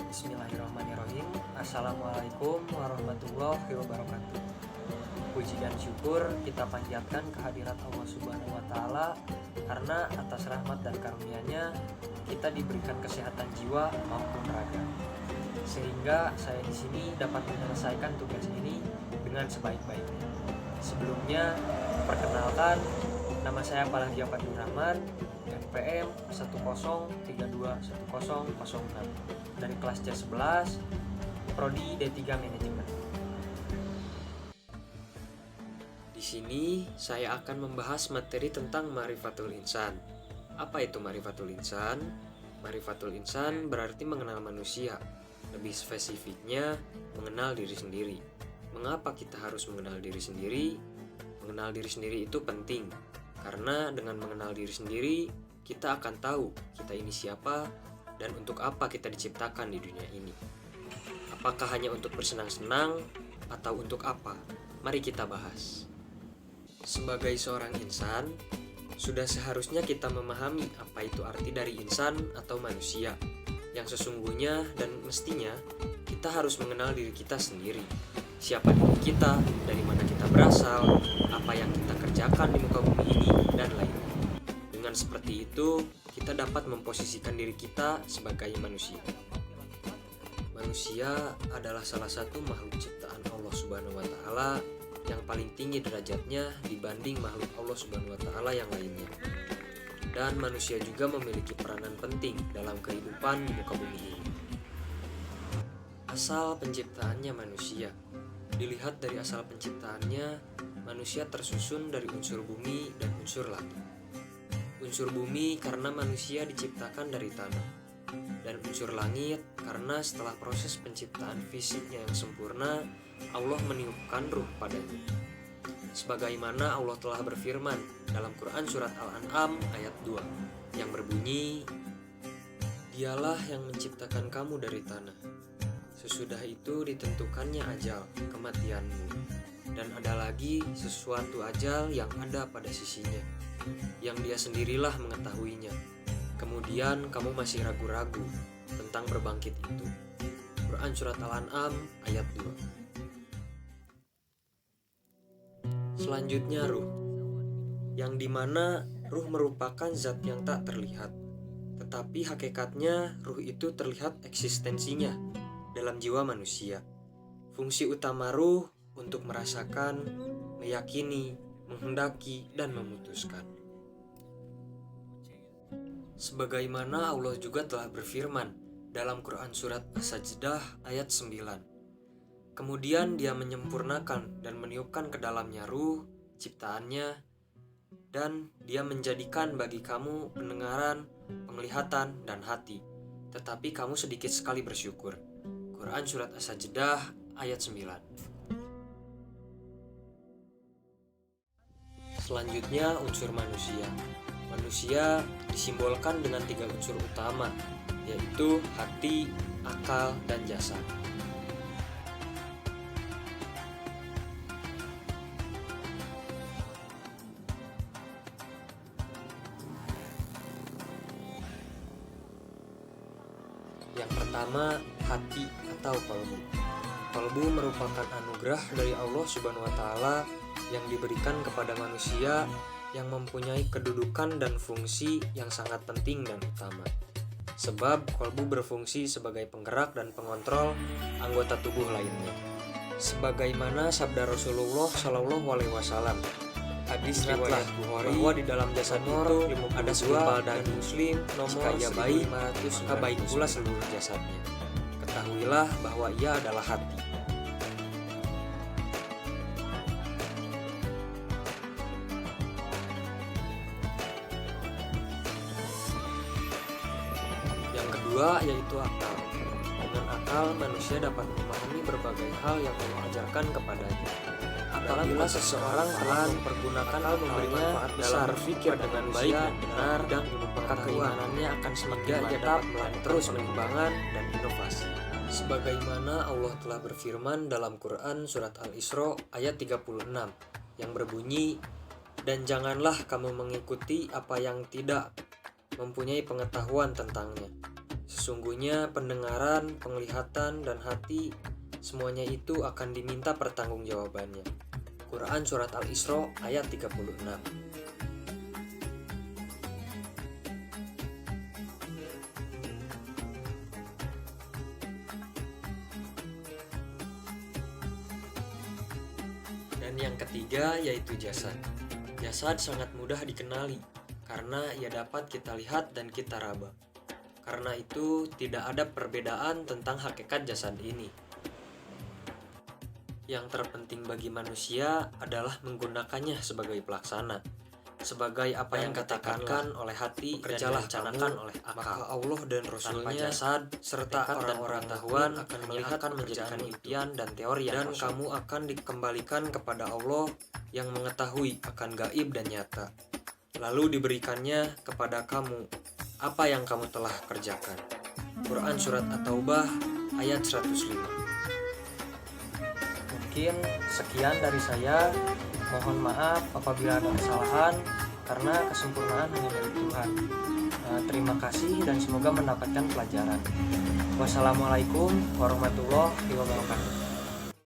Bismillahirrahmanirrahim. Assalamualaikum warahmatullahi wabarakatuh. Puji dan syukur kita panjatkan kehadirat Allah Subhanahu wa Ta'ala, karena atas rahmat dan karunia-Nya kita diberikan kesehatan jiwa maupun raga, sehingga saya di sini dapat menyelesaikan tugas ini dengan sebaik-baiknya. Sebelumnya, perkenalkan, nama saya Palagi Abdul Rahman, NPM 10321006 dari kelas C11, Prodi D3 Manajemen. Di sini saya akan membahas materi tentang Ma'rifatul Insan. Apa itu Ma'rifatul Insan? Ma'rifatul Insan berarti mengenal manusia. Lebih spesifiknya, mengenal diri sendiri. Mengapa kita harus mengenal diri sendiri? Mengenal diri sendiri itu penting, karena dengan mengenal diri sendiri, kita akan tahu kita ini siapa dan untuk apa kita diciptakan di dunia ini. Apakah hanya untuk bersenang-senang atau untuk apa? Mari kita bahas. Sebagai seorang insan, sudah seharusnya kita memahami apa itu arti dari insan atau manusia. Yang sesungguhnya dan mestinya kita harus mengenal diri kita sendiri. Siapa diri kita, dari mana kita berasal, apa yang kita kerjakan di muka bumi ini, dan lainnya. Dengan seperti itu, kita dapat memposisikan diri kita sebagai manusia. Manusia adalah salah satu makhluk ciptaan Allah Subhanahu wa Ta'ala yang paling tinggi derajatnya dibanding makhluk Allah Subhanahu wa Ta'ala yang lainnya. Dan manusia juga memiliki peranan penting dalam kehidupan di muka bumi ini. Asal penciptaannya manusia. Dilihat dari asal penciptaannya, manusia tersusun dari unsur bumi dan unsur langit. Unsur bumi karena manusia diciptakan dari tanah, dan unsur langit karena setelah proses penciptaan fisiknya yang sempurna, Allah meniupkan ruh padanya. Sebagaimana Allah telah berfirman dalam Quran surat Al-An'am ayat 2 yang berbunyi, "Dialah yang menciptakan kamu dari tanah. Sesudah itu ditentukannya ajal kematianmu, dan ada lagi sesuatu ajal yang ada pada sisinya, yang dia sendirilah mengetahuinya. Kemudian kamu masih ragu-ragu tentang berbangkit itu." Quran Surat Al-An'am ayat 2. Selanjutnya ruh, yang dimana ruh merupakan zat yang tak terlihat, tetapi hakikatnya ruh itu terlihat eksistensinya dalam jiwa manusia. Fungsi utama ruh untuk merasakan, meyakini, menghendaki, dan memutuskan. Sebagaimana Allah juga telah berfirman dalam Quran Surat As-Sajdah ayat 9. Kemudian dia menyempurnakan dan meniupkan ke dalamnya ruh, ciptaannya, dan dia menjadikan bagi kamu pendengaran, penglihatan, dan hati. Tetapi kamu sedikit sekali bersyukur. Quran Surat As-Sajdah ayat 9. Selanjutnya unsur manusia. Manusia disimbolkan dengan 3 unsur utama, yaitu hati, akal, dan jasad. Yang pertama, hati atau qalbu. Qalbu merupakan anugerah dari Allah Subhanahu wa Ta'ala yang diberikan kepada manusia yang mempunyai kedudukan dan fungsi yang sangat penting dan utama. Sebab qalbu berfungsi sebagai penggerak dan pengontrol anggota tubuh lainnya. Sebagaimana sabda Rasulullah SAW, hadis riwayat Bukhari, bahwa di dalam jasad itu ada segumpal daging muslim, jika ia baik, maka baik pula seluruh jasadnya. Ketahuilah bahwa ia adalah hati. Yang kedua yaitu akal. Dengan akal, manusia dapat memahami berbagai hal yang Allah ajarkan kepadanya. Apabila seseorang telah mempergunakan memberi manfaat dalam berpikir dengan baik dan benar, maka keimanannya akan semakin mantap dan terus pengembangan dan inovasi. Sebagaimana Allah telah berfirman dalam Quran Surat Al-Isra ayat 36 yang berbunyi, "Dan janganlah kamu mengikuti apa yang tidak mempunyai pengetahuan tentangnya. Sesungguhnya pendengaran, penglihatan, dan hati semuanya itu akan diminta pertanggungjawabannya. Quran Surat Al-Isra ayat 36. Dan yang ketiga yaitu jasad. Jasad sangat mudah dikenali karena ia dapat kita lihat dan kita raba. Karena itu tidak ada perbedaan tentang hakikat jasad ini. Yang terpenting bagi manusia adalah menggunakannya sebagai pelaksana. Sebagai apa yang dikatakan oleh hati dan direncanakan oleh akal. Maka Allah dan Rasulnya jasad serta orang-orang Tuhan akan melihat menjadikan impian dan teori yang dan kamu akan dikembalikan kepada Allah yang mengetahui akan gaib dan nyata. Lalu diberikannya kepada kamu apa yang kamu telah kerjakan. Quran Surat At-Taubah ayat 105. Mungkin sekian dari saya. Mohon maaf apabila ada kesalahan, karena kesempurnaan hanya dari Tuhan. Terima kasih dan semoga mendapatkan pelajaran. Wassalamualaikum warahmatullahi wabarakatuh.